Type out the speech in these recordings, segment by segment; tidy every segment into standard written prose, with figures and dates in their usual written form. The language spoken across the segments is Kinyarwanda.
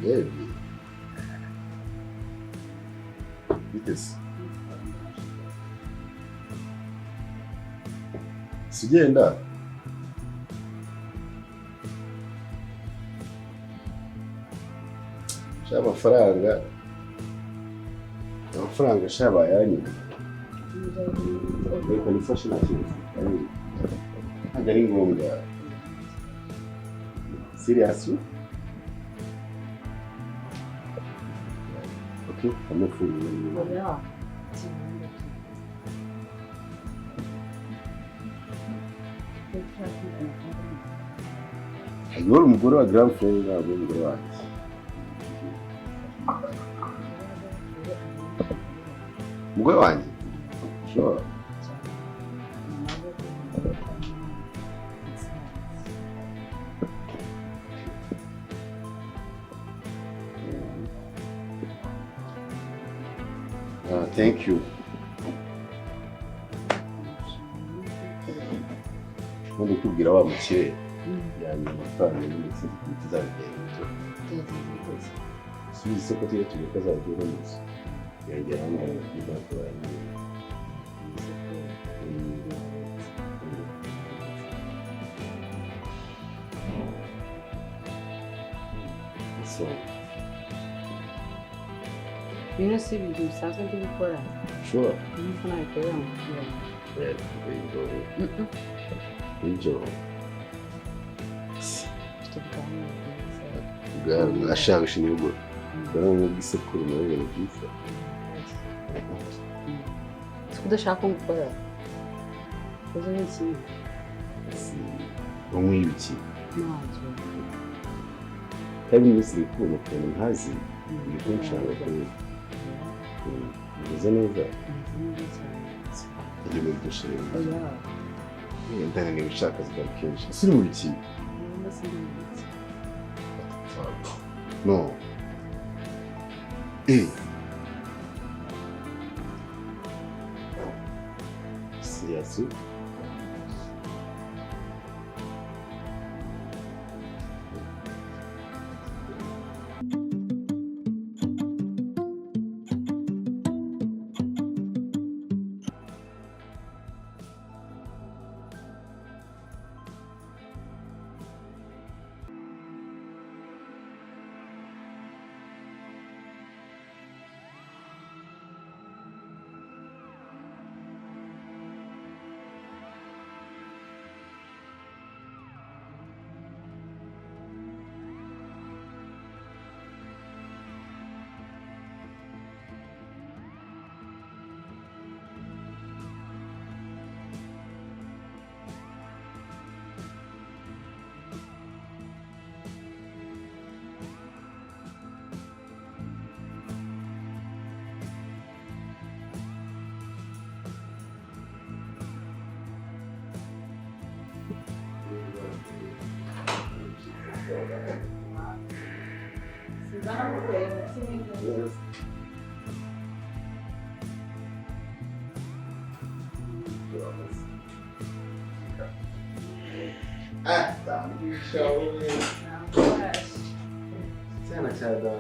Baby. Bitese. Sigenda. Amafaranga shaba yanyu. Ariko nifashe nakintu. Ntabwo ari ngombwa. Seriously? Okay, I'm not fooling you. Yeah. You're umugore wa girlfriend ntabwo umugore wanjye. Umugore wanjye? Sure. Thank you. Nkundi kubwira wa mukire yani amafaranga y'indetse tuzabigenda. Subiza isoko tuye kazajya neza. Yagera hano n'ibakora so Bino si ibintu bisanzwe ndi gukora. Sure. Niko nabikorera mu kigo. Enjoy. Tuganira. Ashaka shinyo. Dore mu gisekuru muri ibintu byiza. Udashaka gukora. Uzo n'iki? Umwibiki. Ntacyo. Kandi misiri kuno kuntu ntazi. Niko nshaka kuri. Neza neza. Iyo muri dushire. Oya. Ndane ni bishaka zigakenshi. Siri mu biki? No. Seriously? Sana çağırdı.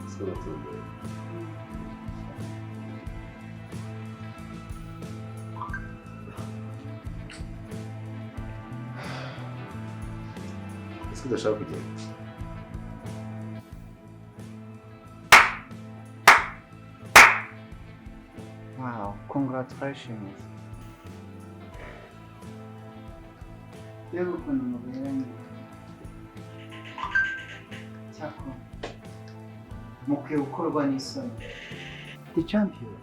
Sıkıntı. Sıkıntı şarkı diyor. Wow, congratulations. Rero ukuntu muberanye cyako mukwiye gukorwa n'isoni. The champion.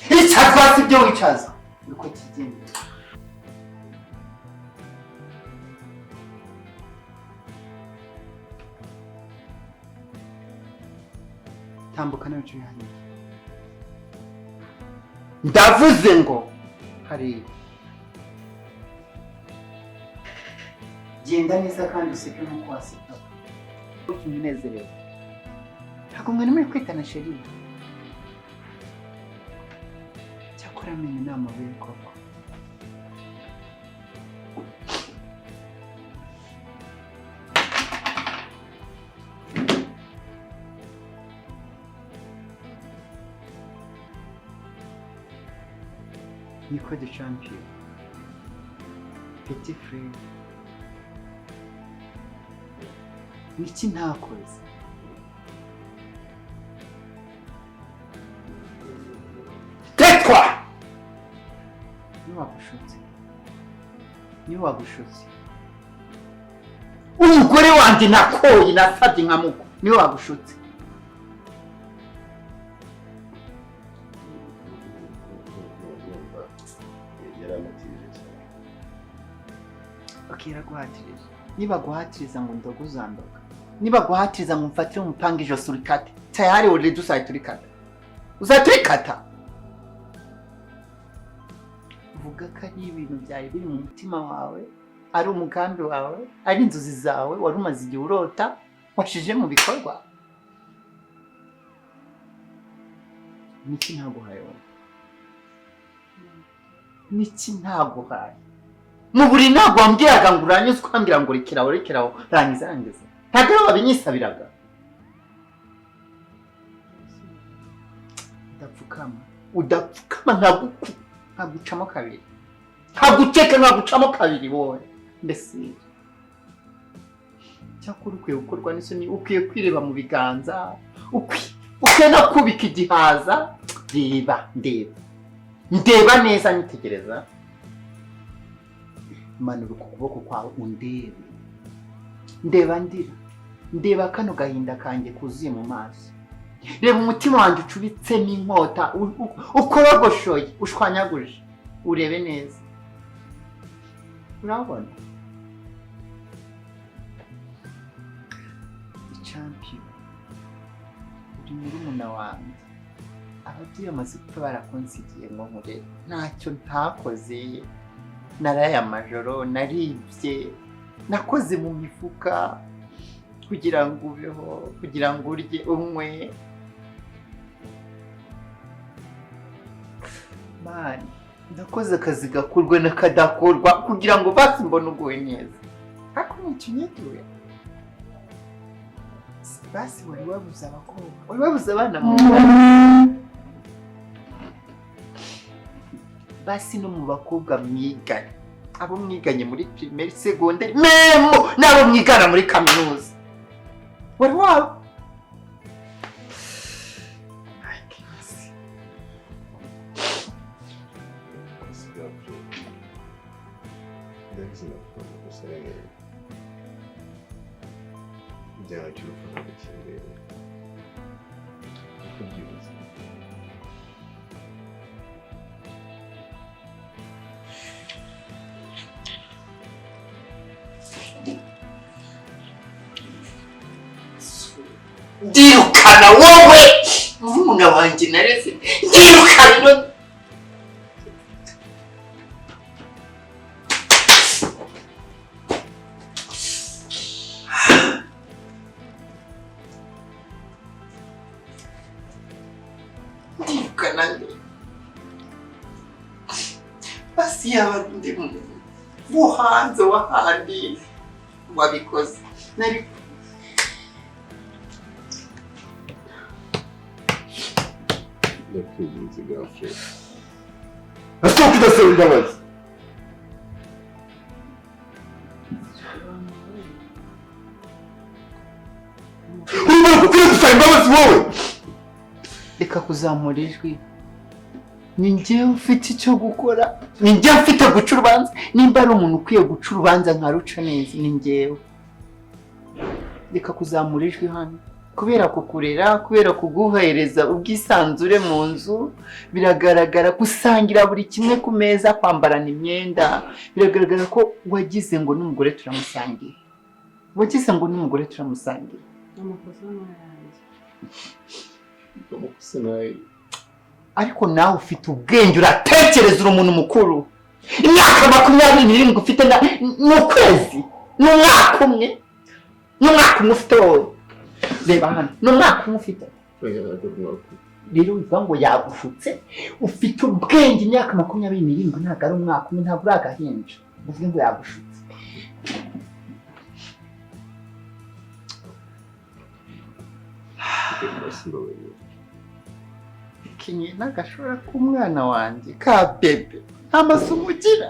Icyatwa si byo wicaza uko kigenda. Tambuka nawe uciye hano. Ndavuze ngo hari genda neza kandi useke nk'uko waseka. Ukinezerewe. Ntabwo mwari muri kwitana sheri. Cyakora amenye inama we koko. Niko de champion. Petit frère. Niki ntakoze? Tetwa! Ni wagushutse. Umugore wanjye nakoye nasabye nkamuko. Ni wagushutse. Akira guhatiriza. Niba guhatiriza ngo ndogo uzandoga. Niba guhatiriza ngo mfatire umupanga ijosi urikate. Tayari already uzaturikata. Uzaturikata. Vuga ko ari ibintu byari biri mu mutima wawe, ari umugambi wawe, ari inzozi zawe wari umaze igihe urota, washije mu bikorwa. Niki ntaguhaye wowe? Niki ntaguhaye? Mu buri ntabwo wambwiraga ngo uranyuze ukambwira ngo rekeraho rangiza. Ntabwo wabinyisabiraga. Udapfukama ntagucamo kabiri. Ntagucamo kabiri wowe. Mbese cyakora ukwiye gukorwa n'isoni, ukwiye kwireba mu biganza, ukwiye no kubika igihaza. Ndeba neza nitegereza. Manura ukuboko kwawe undebe. Ndeba ndira. Ndeba kano gahinda kanjye kuzuye mu maso. Reba umutima wanjye ucubitse n'inkota, ukorogoshoye, ushwanyaguje. Urebe neza. Urabona? Champion. Uri murumuna wanjye. Ababyeyi bamaze gupfa barakonsigiye ngo nkure. Ntacyo ntakoze. Naraye amajoro, naribye, nakoze mu mifuka kugira ngo ubeho, kugira ngo urye unywe. Man, ndakoze akazi gakorwa n'akadakorwa kugira ngo basi mbone uguwe neza. Ariko nicyo nyituye. Basi wari wabuze abakobwa, wari wabuze abana mu basi no mu bakobwa mwiganye, abo mwiganye muri primaire secondaire memo nabo mwigana muri kaminuza. Wari wabo ndirukana wowe murumuna wanjye nareze. Ndirukana basi yaba ndi mu hanze wahandi wabikoze. Nari Ndakwinginze gafre. Asohoka udasaba imbabazi. Urimo gukwiye gusaba imbabazi wowe. Reka kuzamura ijwi. Ni njyewe ufite icyo gukora. Ni njyewe ufite guca urubanza. Nimba ari umuntu ukwiye guca urubanza nkaruca neza, ni njyewe. Reka kuzamura ijwi hano. kubera kukurera, kubera kuguhereza ubwisanzure mu nzu, biragaragara gusangira buri kimwe ku meza, kwambarana imyenda, biragaragara ko wagize ngo n'umugore turamusangira. Wagize ngo n'umugore turamusangira. Amakosa n'ayanjye. Amakosa nawe. Ariko nawe ufite ubwenge, uratekereza uri umuntu mukuru. Imyaka 27 ufite n'ukwezi, n'umwaka umwe, n'umwaka umwe ufite wowe. Reba hano, n'umwaka umwe ufite. Rero bivuga ngo yagushutse, ufite ubwenge. Imyaka 27 ntabwo ari umwaka umwe, ntabwo uri agahinja. Uvuge ngo yagushutse. Kinye n'agashora k'umwana wanjye ka bebe nta masomo ugira.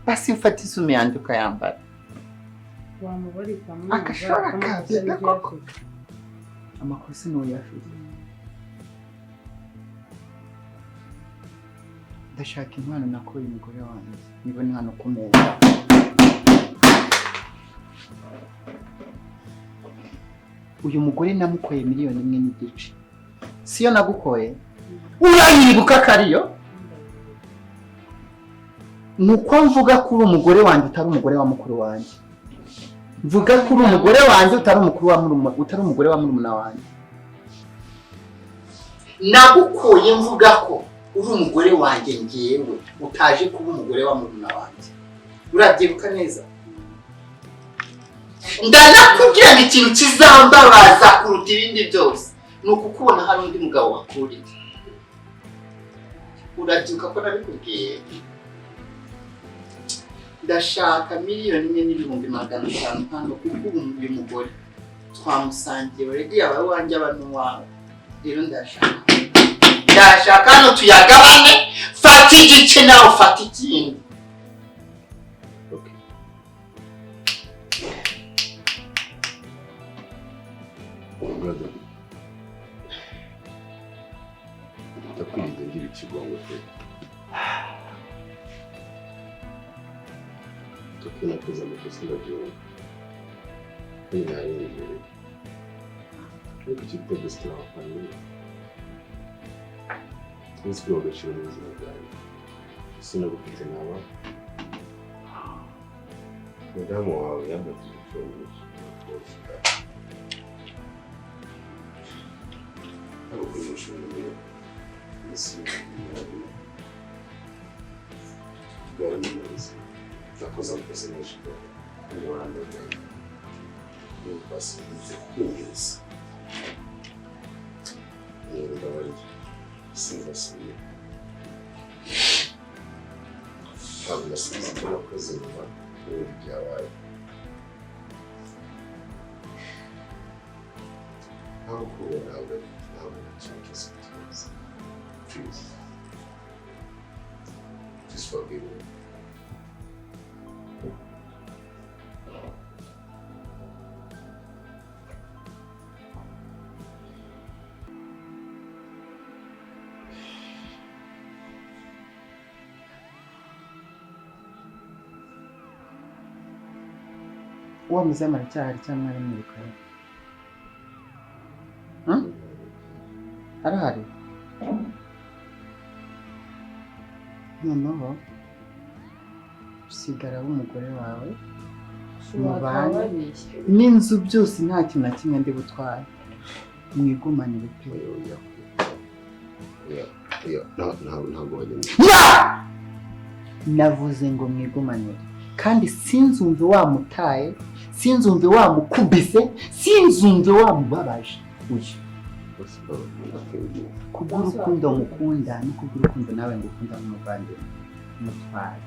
Basi ufata isume yanjye ukayambara. Wamubarika mu agashora ka bebe koko. Amakosa n'uyafite. Ndashaka inkwano nakoye umugore wanjye. Nibone hano ku meza. Uyu mugore namukoye $1,000,000. Siyo nagukoye? Urayibuka kariyo? Nuko mvuga ko uri umugore wanjye utari umugore wa mukuru wanjye. Mvuga ko uri umugore wanjye utari umugore wa murumuna wanjye. Nagukoye mvuga ko uri umugore wanjye ngewe utaje kuba umugore wa murumuna wanjye. Urabyibuka neza? Ndanakubwira ngo ikintu kizambabaza kuruta ibindi byose nuko ukubona hari undi mugabo wakuriye. Urabyibuka ko nabikubwiye? Ndashaka $1,500,000 hano kuko uyu mugore twamusangiye already yabaye wanjye abantu wawe. Rero ndashaka hano tuyagabane, fata igice nawe ufata ikindi. Brother, ndakwirinda ngira ikigongo pe. Nakoze amakosa ndabyumva. Nari ariko ikitwa gusitara family. Twese twagaciro mu buzima bwanjye. Sinagufite naba. Madamu wawe yambaye icyongereza. Abo kwishyura mbere. Nisi. Nakoze amakosa menshi mu Rwandan. Basize kwinjiza. Ndabari sinzasiye. Ntabwo nasize ko nakoze nyuma y'ibintu byabaye. Ntabwo kubona ntabwo nacyo please. Just forgive me. Uwo muzema aracyahari cyangwa ari mu bikari? Arahari? Noneho usigara w'umugore wawe mubane n'inzu byose nta kintu na kimwe ndi butware, mwigumanire pe. Ntabwo wagenda. Navuze ngo mwigumanire, kandi sinzumve wamutaye, sinzumve wamukubise, sinzumve wamubabaje. Uyu kubw'urukundo mukunda no kubw'urukundo nawe ngukunda n'umuvandimwe mutware.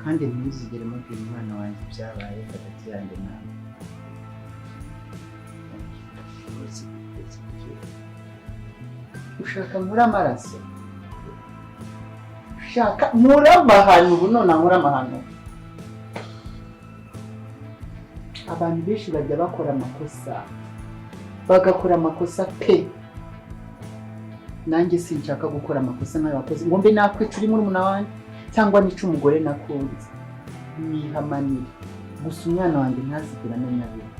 Kandi ntuzigere mubwira umwana wanjye ibyabaye hagati yanjye nawe. Ushaka nkura amaraso? Ushaka nkura amahano? Ubu none nkura amahano. Abantu benshi bajya bakora amakosa, bagakora amakosa pe. Nanjye sinshaka gukora amakosa nayo wakoze ngo mbe nakwica uri murumuna wanjye cyangwa nica umugore nakunze. Nihamanire gusa umwana wanjye ntazigera amenya bimwe